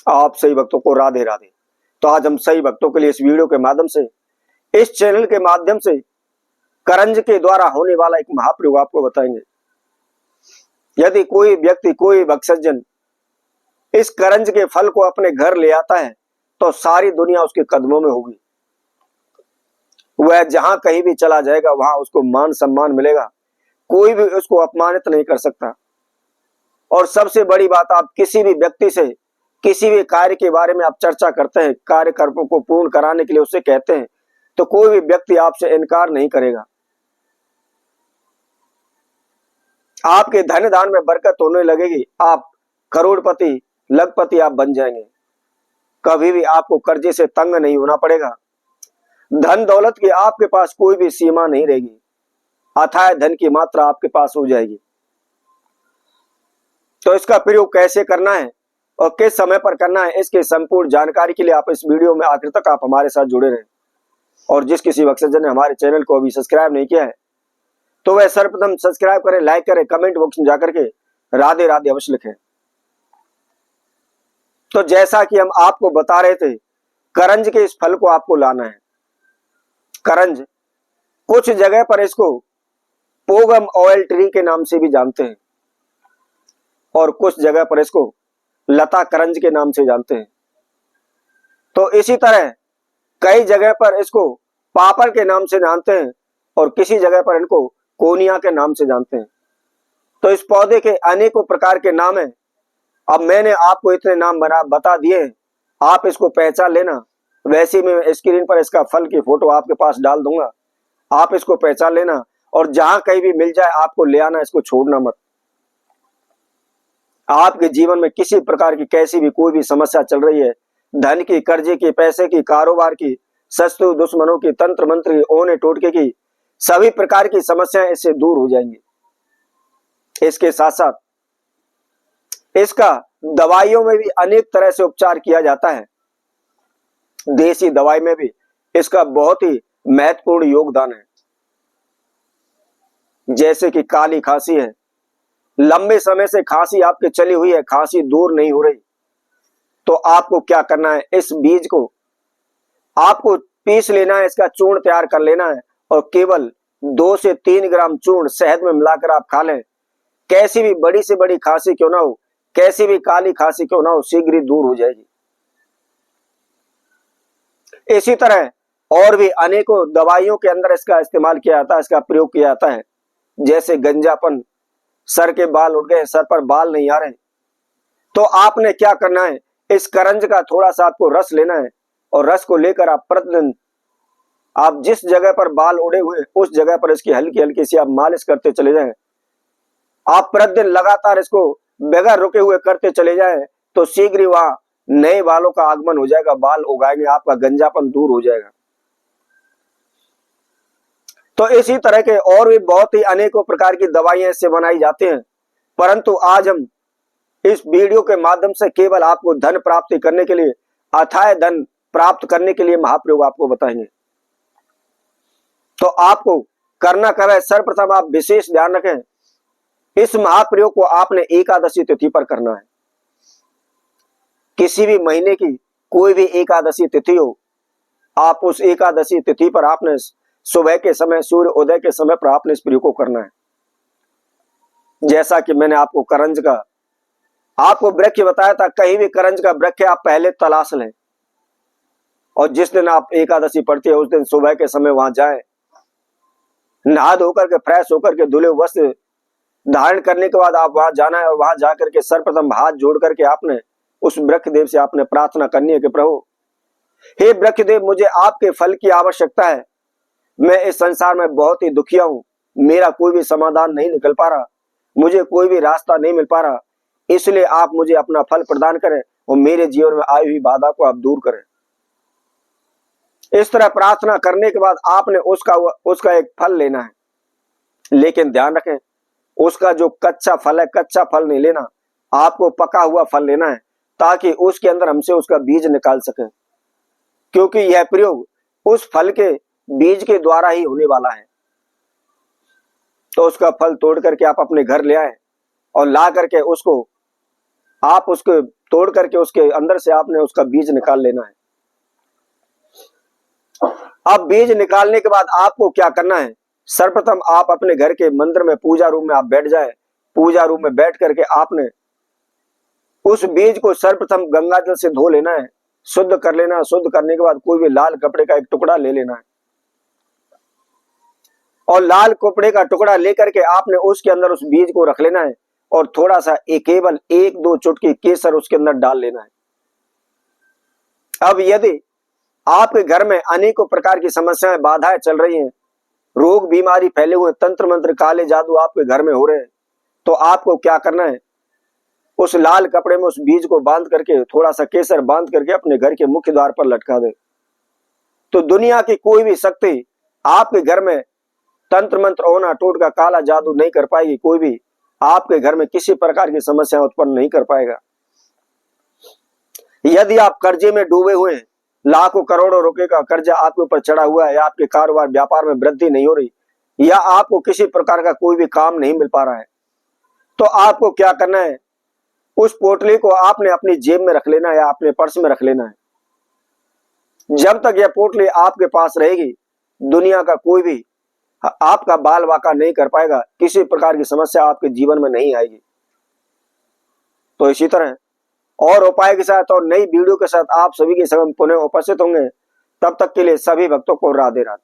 आप सही भक्तों को राधे राधे। तो आज हम सही भक्तों के लिए इस वीडियो के माध्यम से, इस चैनल के माध्यम से करंज के द्वारा होने वाला एक महाप्रयोग आपको बताएंगे। यदि कोई व्यक्ति, कोई भक्त सज्जन इस करंज के फल को अपने घर ले आता है तो सारी दुनिया उसके कदमों में होगी। वह जहां कहीं भी चला जाएगा वहां उसको मान सम्मान मिलेगा, कोई भी उसको अपमानित नहीं कर सकता। और सबसे बड़ी बात, आप किसी भी व्यक्ति से किसी भी कार्य के बारे में आप चर्चा करते हैं, कार्यक्रमों को पूर्ण कराने के लिए उससे कहते हैं, तो कोई भी व्यक्ति आपसे इनकार नहीं करेगा। आपके धन दान में बरकत होने लगेगी, आप करोड़पति लखपति आप बन जाएंगे। कभी भी आपको कर्जे से तंग नहीं होना पड़ेगा। धन दौलत की आपके पास कोई भी सीमा नहीं रहेगी, अथाह धन की मात्रा आपके पास हो जाएगी। तो इसका प्रयोग कैसे करना है और किस समय पर करना है, इसके संपूर्ण जानकारी के लिए आप इस वीडियो में आखिर तक आप हमारे साथ जुड़े रहें। और जिस किसी भक्त सज्जन ने हमारे चैनल को अभी सब्सक्राइब नहीं किया है तो वह सर्वप्रथम सब्सक्राइब करें, लाइक करें, कमेंट बॉक्स में जाकर के राधे राधे अवश्य लिखें। तो जैसा कि हम आपको बता रहे थे, करंज के इस फल को आपको लाना है। करंज, कुछ जगह पर इसको पोगम ऑयल ट्री के नाम से भी जानते हैं और कुछ जगह पर इसको लता करंज के नाम से जानते हैं। तो इसी तरह कई जगह पर इसको पापड़ के नाम से जानते हैं और किसी जगह पर इनको कोनिया के नाम से जानते हैं। तो इस पौधे के अनेकों प्रकार के नाम हैं। अब मैंने आपको इतने नाम बता दिए हैं, आप इसको पहचान लेना। वैसे मैं स्क्रीन पर इसका फल की फोटो आपके पास डाल दूंगा, आप इसको पहचान लेना और जहां कहीं भी मिल जाए आपको ले आना, इसको छोड़ना मत। आपके जीवन में किसी प्रकार की कैसी भी कोई भी समस्या चल रही है, धन की, कर्जे की, पैसे की, कारोबार की, शत्रु दुश्मनों की, तंत्र मंत्र, ओने टोटके की, सभी प्रकार की समस्याएं इससे दूर हो जाएंगी। इसके साथ साथ इसका दवाइयों में भी अनेक तरह से उपचार किया जाता है। देसी दवाई में भी इसका बहुत ही महत्वपूर्ण योगदान है। जैसे कि काली खांसी है, लंबे समय से खांसी आपके चली हुई है, खांसी दूर नहीं हो रही, तो आपको क्या करना है, इस बीज को आपको पीस लेना है, इसका चूर्ण तैयार कर लेना है और केवल 2 से 3 ग्राम चूर्ण शहद में मिलाकर आप खा लें। कैसी भी बड़ी से बड़ी खांसी क्यों ना हो, कैसी भी काली खांसी क्यों ना हो, शीघ्र ही दूर हो जाएगी। इसी तरह और भी अनेकों दवाइयों के अंदर इसका इस्तेमाल किया जाता है, इसका प्रयोग किया जाता है। जैसे गंजापन, सर के बाल उठ गए, सर पर बाल नहीं आ रहे, तो आपने क्या करना है, इस करंज का थोड़ा सा आपको रस लेना है और रस को लेकर आप प्रतिदिन आप जिस जगह पर बाल उड़े हुए उस जगह पर इसकी हल्की हल्की सी आप मालिश करते चले जाएं। आप प्रतिदिन लगातार इसको बगैर रुके हुए करते चले जाएं तो शीघ्र ही वहां नए बालों का आगमन हो जाएगा, बाल उगाएंगे, आपका गंजापन दूर हो जाएगा। तो इसी तरह के और भी बहुत ही अनेकों प्रकार की दवाइयां इससे बनाई जाती हैं, परंतु आज हम इस वीडियो के माध्यम से केवल आपको धन प्राप्ति करने के लिए, अथाह धन प्राप्त करने के लिए महाप्रयोग आपको बताएंगे। तो आपको करना क्या है, सर्वप्रथम आप विशेष ध्यान रखें, इस महाप्रयोग को आपने एकादशी तिथि पर करना है। किसी भी महीने की कोई भी एकादशी तिथि हो, आप उस एकादशी तिथि पर आपने सुबह के समय, सूर्य उदय के समय पर आपने इस प्रयोग को करना है। जैसा कि मैंने आपको करंज का आपको वृक्ष बताया था, कहीं भी करंज का वृक्ष आप पहले तलाश लें और जिस दिन आप एकादशी पढ़ती है उस दिन सुबह के समय वहां जाएं, नहा धोकर के फ्रेश होकर के धुले वस्त्र धारण करने के बाद आप वहां जाना है और वहां जाकर के सर्वप्रथम हाथ जोड़ करके आपने उस वृक्ष देव से आपने प्रार्थना करनी है कि प्रभु, हे वृक्ष देव, मुझे आपके फल की आवश्यकता है। मैं इस संसार में बहुत ही दुखिया हूं, मेरा कोई भी समाधान नहीं निकल पा रहा, मुझे कोई भी रास्ता नहीं मिल पा रहा, इसलिए आप मुझे अपना फल प्रदान करें और मेरे जीवन में आई हुई बाधा को आप दूर करें। इस तरह प्रार्थना करने के बाद आपने उसका एक फल लेना है, लेकिन ध्यान रखें उसका जो कच्चा फल है, कच्चा फल नहीं लेना, आपको पका हुआ फल लेना है ताकि उसके अंदर हमसे उसका बीज निकाल सके, क्योंकि यह प्रयोग उस फल के बीज के द्वारा ही होने वाला है। तो उसका फल तोड़ करके आप अपने घर ले आए और ला करके उसको आप उसको तोड़ करके उसके अंदर से आपने उसका बीज निकाल लेना है। अब बीज निकालने के बाद आपको क्या करना है, सर्वप्रथम आप अपने घर के मंदिर में पूजा रूम में आप बैठ जाए। पूजा रूम में बैठ करके आपने उस बीज को सर्वप्रथम गंगा जल से धो लेना है, शुद्ध कर लेना है। शुद्ध करने के बाद कोई भी लाल कपड़े का एक टुकड़ा ले लेना है और लाल कपड़े का टुकड़ा लेकर के आपने उसके अंदर उस बीज को रख लेना है और थोड़ा सा केवल 1-2 चुटकी केसर उसके अंदर डाल लेना है। अब यदि आपके घर में अनेकों प्रकार की समस्याएं बाधाएं चल रही हैं, रोग बीमारी फैले हुए, तंत्र मंत्र काले जादू आपके घर में हो रहे हैं, तो आपको क्या करना है, उस लाल कपड़े में उस बीज को बांध करके, थोड़ा सा केसर बांध करके अपने घर के मुख्य द्वार पर लटका दे। तो दुनिया की कोई भी शक्ति आपके घर में तंत्र मंत्र होना टोटका काला जादू नहीं कर पाएगी। कोई भी आपके घर में किसी प्रकार की समस्या उत्पन्न नहीं कर पाएगा। यदि आप कर्जे में डूबे हुए हैं, लाखों करोड़ों रुपए का कर्जा आपके ऊपर चढ़ा हुआ है, या आपके कारोबार व्यापार में वृद्धि नहीं हो रही, या आपको किसी प्रकार का कोई भी काम नहीं मिल पा रहा है, तो आपको क्या करना है, उस पोटली को आपने अपनी जेब में रख लेना है या अपने पर्स में रख लेना है। जब तक यह पोटली आपके पास रहेगी, दुनिया का कोई भी आपका बाल वाका नहीं कर पाएगा, किसी प्रकार की समस्या आपके जीवन में नहीं आएगी। तो इसी तरह और उपाय के साथ और नई वीडियो के साथ आप सभी के समक्ष पुनः उपस्थित होंगे। तब तक के लिए सभी भक्तों को राधे राधे।